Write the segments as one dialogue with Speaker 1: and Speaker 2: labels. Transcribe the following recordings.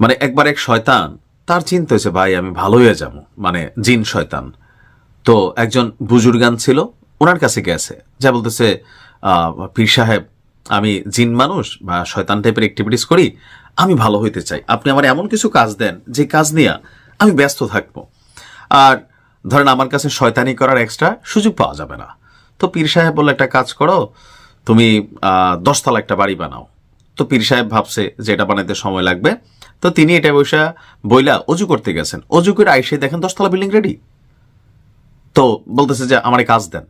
Speaker 1: মানে একবার এক শয়তান, তার চিন্তা হয়েছে ভাই আমি ভালো হয়ে যাবো, মানে জিন শয়তান। তো একজন বুজুর্গান ছিল, ওনার কাছে গেছে, যা বলতেছে পীর সাহেব আমি জিন মানুষ বা শয়তান টাইপের অ্যাক্টিভিটিস করি, আমি ভালো হইতে চাই, আপনি আমার এমন কিছু কাজ দেন যে কাজ নিয়ে আমি ব্যস্ত থাকবো, আর ধরেন আমার কাছে শয়তানি করার এক্সট্রা সুযোগ পাওয়া যাবে না। তো পীর সাহেব বললো একটা কাজ করো, তুমি 10 তলা একটা বাড়ি বানাও। তো পীর সাহেব ভাবছে যে এটা বানাইতে সময় লাগবে, তো তিনি এটা বইলা অজু করতে গেছেন, অজু করে আইসে দেখেন 10 তলা বিল্ডিং রেডি। তো বলতেছে যে আমার কাজ দেন।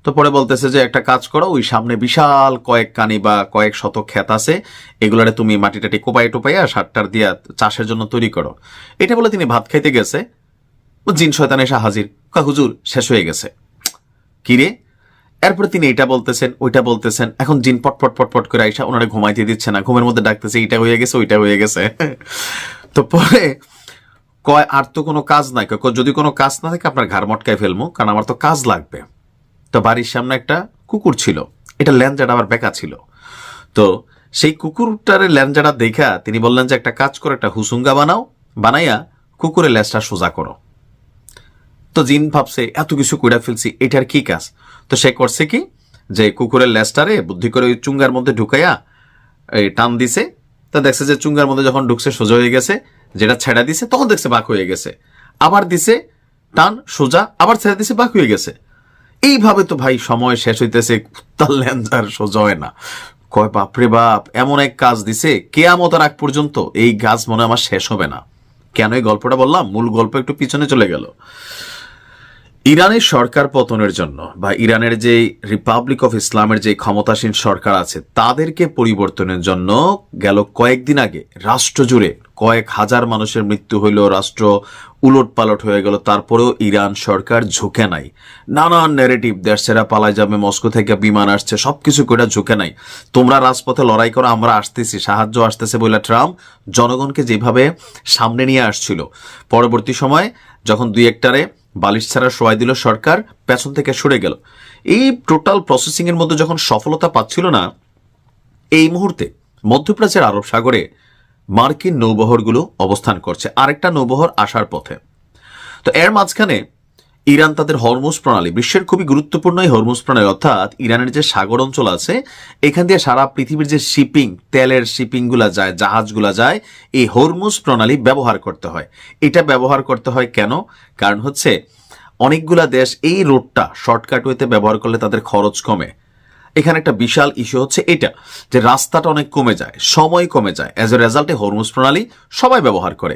Speaker 1: তো পরে বলতেছে যে একটা কাজ করো, ওই সামনে বিশাল কয়েক কানি বা কয়েক শতক ক্ষেত আছে, এগুলারে তুমি মাটি টাটি কোপাই টোপাইয়া সারটার দিয়া চাষের জন্য তৈরি করো। এটা বলে তিনি ভাত খাইতে গেছে, জিন শয়তান এসে হাজির, হুজুর শেষ হয়ে গেছে। কিরে? এরপরে তিনি এটা বলতেছেন ওইটা বলতেছেন, এখন জিন পটপট পটপট করে আইসা ওনারা ঘুমাইতে দিচ্ছে না, ঘুমের মধ্যে ডাকতেছে এইটা হয়ে গেছে ওইটা হয়ে গেছে। তো পরে কয় আর তো কোনো কাজ নাই, যদি কোনো কাজ না থাকে আপনার ঘাড় মটকায় ফেলবো, কারণ আমার তো কাজ লাগবে। তো বাড়ির সামনে একটা কুকুর ছিল, এটা ল্যাঞ্জাটা আবার বেকা ছিল। তো সেই কুকুরটারে ল্যাঞ্জাটা দেখা তিনি বললেন যে একটা কাজ করে একটা হুসুঙ্গা বানাও, বানাইয়া কুকুরের ল্যাজটা সোজা করো। তো জিন ভাবছে এত কিছু কইরা ফেলছি, এটার কি কাজ? তো সে করছে কি, যে কুকুরের ল্যাজটারে বুদ্ধি করে ওই চুঙ্গার মধ্যে ঢুকাইয়া এই টান দিছে। তা দেখছে যে চুঙ্গার মধ্যে যখন ঢুকছে সোজা হয়ে গেছে, যেটা ছেড়া দিছে তখন দেখছে বাঁক হয়ে গেছে, আবার দিছে টান সোজা, আবার ছেড়ে দিছে বাঁক হয়ে গেছে। এইভাবে তো ভাই সময় শেষ হইতেছে, তার ল্যাঞ্জার সোজা হয় না। কয় বাপরে বাপ, এমন এক কাজ দিছে কেয়ামতের আগ পর্যন্ত এই কাজ মনে আমার শেষ হবে না। কেন এই গল্পটা বললাম, মূল গল্প একটু পিছনে চলে গেল। ইরানের সরকার পতনের জন্য বা ইরানের যে রিপাবলিক অফ ইসলামের যে ক্ষমতাসীন সরকার আছে তাদেরকে পরিবর্তনের জন্য গেল কয়েকদিন আগে রাষ্ট্র জুড়ে কয়েক হাজার মানুষের মৃত্যু হইল, রাষ্ট্র উলট পালট হয়ে গেল, তারপরেও ইরান সরকার ঝুঁকে নাই। নানান ন্যারেটিভ, দেশ ছেড়া পালাই যাবে, মস্কো থেকে বিমান আসছে, সবকিছু করে ঝুঁকে নাই। তোমরা রাজপথে লড়াই করো, আমরা আসতেছি, সাহায্য আসতেছে বলে ট্রাম্প জনগণকে যেভাবে সামনে নিয়ে আসছিল, পরবর্তী সময় যখন দুই একটারে বালিশ ছাড়া শোয়াই দিল সরকার, পেছন থেকে সরে গেল। এই টোটাল প্রসেসিং এর মধ্যে যখন সফলতা পাচ্ছিল না, এই মুহূর্তে মধ্যপ্রাচ্যের আরব সাগরে মার্কিন নৌবহরগুলো অবস্থান করছে, আরেকটা নৌবহর আসার পথে। তো এর মাঝখানে ইরান তাদের হরমুজ প্রণালী, বিশ্বের খুবই গুরুত্বপূর্ণ এই হরমুজ প্রণালী, অর্থাৎ ইরানের যে সাগর অঞ্চল আছে এখান দিয়ে সারা পৃথিবীর যে শিপিং, তেলের শিপিংগুলা যায়, জাহাজগুলা যায়, এই হরমুজ প্রণালী ব্যবহার করতে হয়। এটা ব্যবহার করতে হয় কেন? কারণ হচ্ছে অনেকগুলা দেশ এই রোডটা শর্টকাট ওয়েতে ব্যবহার করলে তাদের খরচ কমে। এখানে একটা বিশাল ইস্যু হচ্ছে এটা যে রাস্তাটা অনেক কমে যায়, সময় কমে যায়, অ্যাজ এ রেজাল্টে হরমুজ প্রণালী সবাই ব্যবহার করে।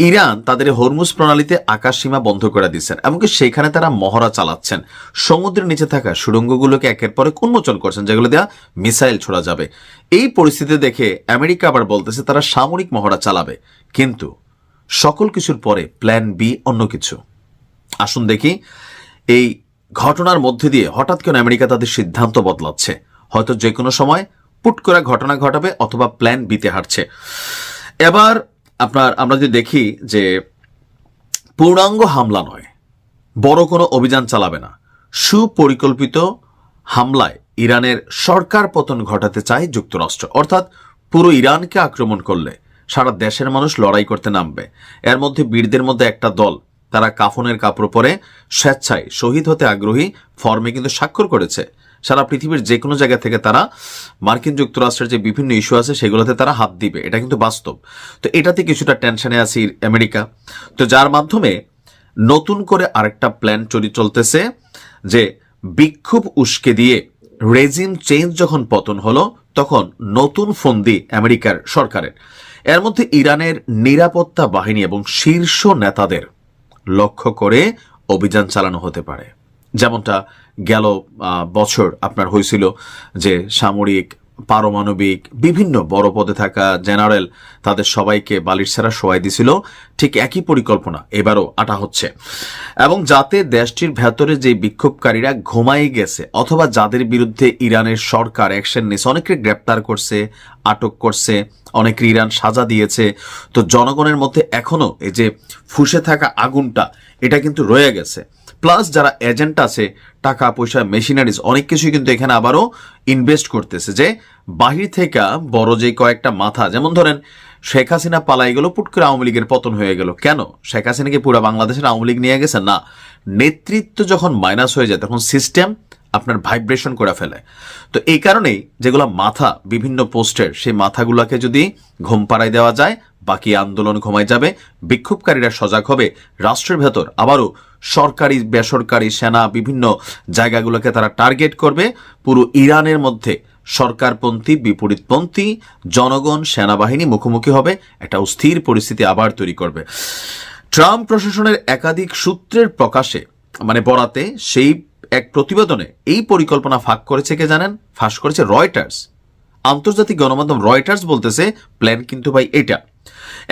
Speaker 1: ইরান তাদের হরমুজ প্রণালীতে আকাশ সীমা বন্ধ করে দিচ্ছেন, এমনকি সেখানে তারা মহড়া চালাচ্ছেন, সমুদ্রের নিচে থাকা সুড়ঙ্গগুলোকে একের পরে উন্মোচন করছেন, যেগুলো দেওয়া মিসাইল ছোড়া যাবে। এই পরিস্থিতি দেখে আমেরিকা আবার বলতেছে তারা সামরিক মহড়া চালাবে, কিন্তু সকল কিছুর পরে প্ল্যান বি অন্য কিছু। আসুন দেখি এই ঘটনার মধ্যে দিয়ে হঠাৎ কেন আমেরিকা তাদের সিদ্ধান্ত বদলাচ্ছে। হয়তো যে কোনো সময় পুট করে ঘটনা ঘটাবে অথবা প্ল্যান বিতে হাঁটছে। এবার আমরা যদি দেখি যে পূর্ণাঙ্গ হামলা নয়, বড় কোনো অভিযান চালাবে না, সুপরিকল্পিত হামলায় ইরানের সরকার পতন ঘটাতে চায় যুক্তরাষ্ট্র। অর্থাৎ পুরো ইরানকে আক্রমণ করলে সারা দেশের মানুষ লড়াই করতে নামবে। এর মধ্যে বীরদের মধ্যে একটা দল, তারা কাফনের কাপড় পরে স্বেচ্ছায় শহীদ হতে আগ্রহী ফর্মে কিন্তু স্বাক্ষর করেছে। সারা পৃথিবীর যে কোনো জায়গা থেকে তারা মার্কিন যুক্তরাষ্ট্রের যে বিভিন্ন ইস্যু আছে সেগুলোতে তারা হাত দিবে, এটা কিন্তু বাস্তব। তো এটাতে কিছুটা টেনশনে আছে আমেরিকা। তো যার মাধ্যমে নতুন করে আরেকটা প্ল্যান চলতেছে যে বিক্ষোভ উস্কে দিয়ে রেজিম চেঞ্জ যখন পতন হলো তখন নতুন ফন্দি আমেরিকার সরকারের। এর মধ্যে ইরানের নিরাপত্তা বাহিনী এবং শীর্ষ নেতাদের লক্ষ্য করে অভিযান চালানো হতে পারে, যেমনটা গেল বছর আপনার হয়েছিল যে সামরিক, পারমাণবিক বিভিন্ন বড় পদে থাকা জেনারেল তাদের সবাইকে বালিশ ছাড়া শোয়াই দিছিল। ঠিক একই পরিকল্পনা এবারও আটা হচ্ছে, এবং যাতে দেশটির ভেতরে যে বিক্ষোভকারীরা ঘুমাই গেছে অথবা যাদের বিরুদ্ধে ইরানের সরকার অ্যাকশন নিয়েছে, অনেকে গ্রেপ্তার করছে, আটক করছে, অনেকে ইরান সাজা দিয়েছে। তো জনগণের মধ্যে এখনো এই যে ফুসে থাকা আগুনটা এটা কিন্তু রয়ে গেছে। প্লাস যারা এজেন্ট আছে, টাকা পয়সা, মেশিনারিজ অনেক কিছুই কিন্তু এখানে আবারও ইনভেস্ট করতেছে, যে বাহির থেকে বড় যে কয়েকটা মাথা, যেমন ধরেন শেখ হাসিনা পালাই গেল, পুট করে আওয়ামী লীগের পতন হয়ে গেল। কেন? শেখ হাসিনাকে পুরো বাংলাদেশের আওয়ামী লীগ নিয়ে গেছে? না, নেতৃত্ব যখন মাইনাস হয়ে যায় তখন সিস্টেম আপনার ভাইব্রেশন করে ফেলে। তো এই কারণেই যেগুলো মাথা বিভিন্ন পোস্টের, সেই মাথাগুলোকে যদি ঘুম পাড়ায় দেওয়া যায়, বাকি আন্দোলন ঘুমায় যাবে, বিক্ষোভকারীরা সজাগ হবে, রাষ্ট্রের ভেতর আবারও সরকারি বেসরকারি সেনা বিভিন্ন জায়গাগুলোকে তারা টার্গেট করবে। পুরো ইরানের মধ্যে সরকারপন্থী বিপরীতপন্থী জনগণ সেনাবাহিনী মুখোমুখি হবে, একটা অস্থির পরিস্থিতি আবার তৈরি করবে। ট্রাম্প প্রশাসনের একাধিক সূত্রের প্রকাশে বরাতে সেই এক প্রতিবেদনে এই পরিকল্পনা ফাঁস করেছে রয়টার্স। আন্তর্জাতিক গণমাধ্যম রয়টার্স বলতেছে প্ল্যান কিন্তু ভাই এটা।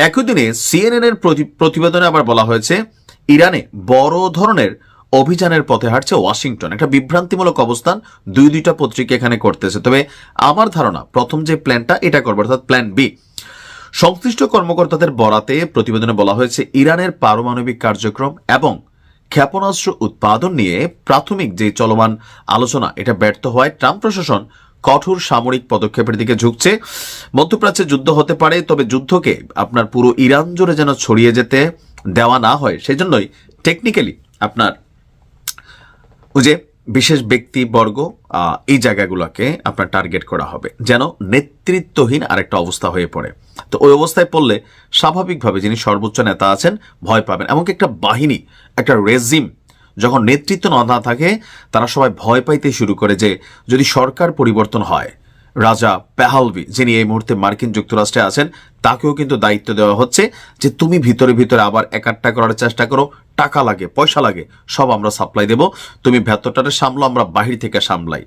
Speaker 1: একই দিনে সিএনএন এর প্রতিবেদনে আবার বলা হয়েছে ইরানে বড় ধরনের অভিযানের পথে হাঁটছে ওয়াশিংটন। একটা বিভ্রান্তিমূলক অবস্থান দুইটা পত্রিকা এখানে করতেছে। তবে আমার ধারণা প্রথম যে প্ল্যানটা এটা করবে, অর্থাৎ প্ল্যান বি। সংশ্লিষ্ট কর্মকর্তাদের বরাতে প্রতিবেদনে বলা হয়েছে ইরানের পারমাণবিক কার্যক্রম এবং ক্ষেপণাস্ত্র উৎপাদন নিয়ে প্রাথমিক যে চলমান আলোচনা এটা ব্যর্থ হওয়ায় ট্রাম্প প্রশাসন কঠোর সামরিক পদক্ষেপের দিকে ঝুঁকছে। মধ্যপ্রাচ্যে যুদ্ধ হতে পারে, তবে যুদ্ধকে আপনার পুরো ইরান জুড়ে যেন ছড়িয়ে যেতে দেওয়া না হয়, সেজন্যই টেকনিক্যালি আপনার ওই যে বিশেষ ব্যক্তিবর্গ এই জায়গাগুলোকে আপনার টার্গেট করা হবে, যেন নেতৃত্বহীন আরেকটা অবস্থা হয়ে পড়ে। তো ওই অবস্থায় পড়লে স্বাভাবিকভাবে যিনি সর্বোচ্চ নেতা আছেন ভয় পাবেন। এমনকি একটা বাহিনী, একটা রেজিম যখন নেতৃত্ব না থাকে, তারা সবাই ভয় পাইতে শুরু করে যে যদি সরকার পরিবর্তন হয়, রাজা পেহালভি যিনি এই মুহূর্তে মার্কিন যুক্তরাষ্ট্রে আছেন, তাকেও কিন্তু দায়িত্ব দেওয়া হচ্ছে যে তুমি ভিতরে ভিতরে আবার একাট্টা করার চেষ্টা করো, টাকা লাগে, পয়সা লাগে, সব আমরা সাপ্লাই দেব, তুমি ভেতরটাতে সামলো, আমরা বাহির থেকে সামলাই।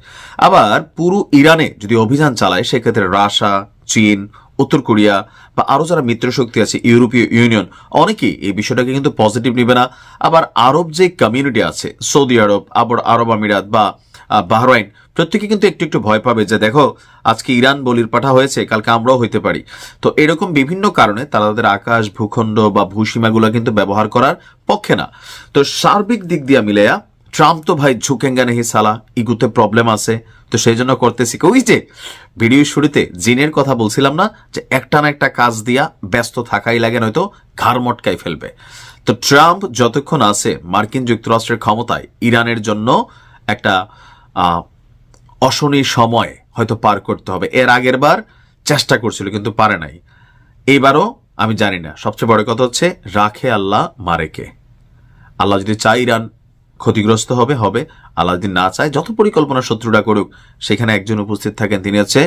Speaker 1: আবার পুরো ইরানে যদি অভিযান চালায়, সেক্ষেত্রে রাশিয়া, চীন, উত্তর কোরিয়া বা আরো যারা মিত্র শক্তি আছে, ইউরোপীয় ইউনিয়ন, অনেকেই এই বিষয়টাকে কিন্তু পজিটিভ নিবে না। আবার আরব যে কমিউনিটি আছে, সৌদি আরব, আবার আরব আমিরাত বা বাহরাইন, প্রত্যেকে কিন্তু একটু একটু ভয় পাবে যে দেখো আজকে ইরান বলির পাঠা হয়েছে, কালকে আমরাও হইতে পারি। তো এরকম বিভিন্ন কারণে তারা তাদের আকাশ, ভূখণ্ড বা ভূসীমাগুলো কিন্তু ব্যবহার করার পক্ষে না। তো সার্বিক দিক দিয়ে মিলেয়া ট্রাম্প তো ভাই ঝুঁকেঙ্গা নেহি সালা, ইগুতে প্রবলেম আছে, তো সেই জন্য করতেছি। ওই যে ভিডিও শুরুতে জিনের কথা বলছিলাম না, যে একটা না একটা কাজ দিয়া ব্যস্ত থাকাই লাগে, নয়তো ঘাড় মটকাই ফেলবে। তো ট্রাম্প যতক্ষণ আছে মার্কিন যুক্তরাষ্ট্রের ক্ষমতায়, ইরানের জন্য একটা অশনি সময় হয়তো পার করতে হবে। এর আগের বার চেষ্টা করছিল কিন্তু পারে নাই, এইবারও আমি জানি না। সবচেয়ে বড় কথা হচ্ছে রাখে আল্লাহ মারে কে। আল্লাহ যদি চায় ইরান ক্ষতিগ্রস্ত হবে, আল্লাহ যদি না চায়, যত পরিকল্পনা শত্রুরা করুক, সেখানে একজন উপস্থিত থাকেন, তিনি হচ্ছে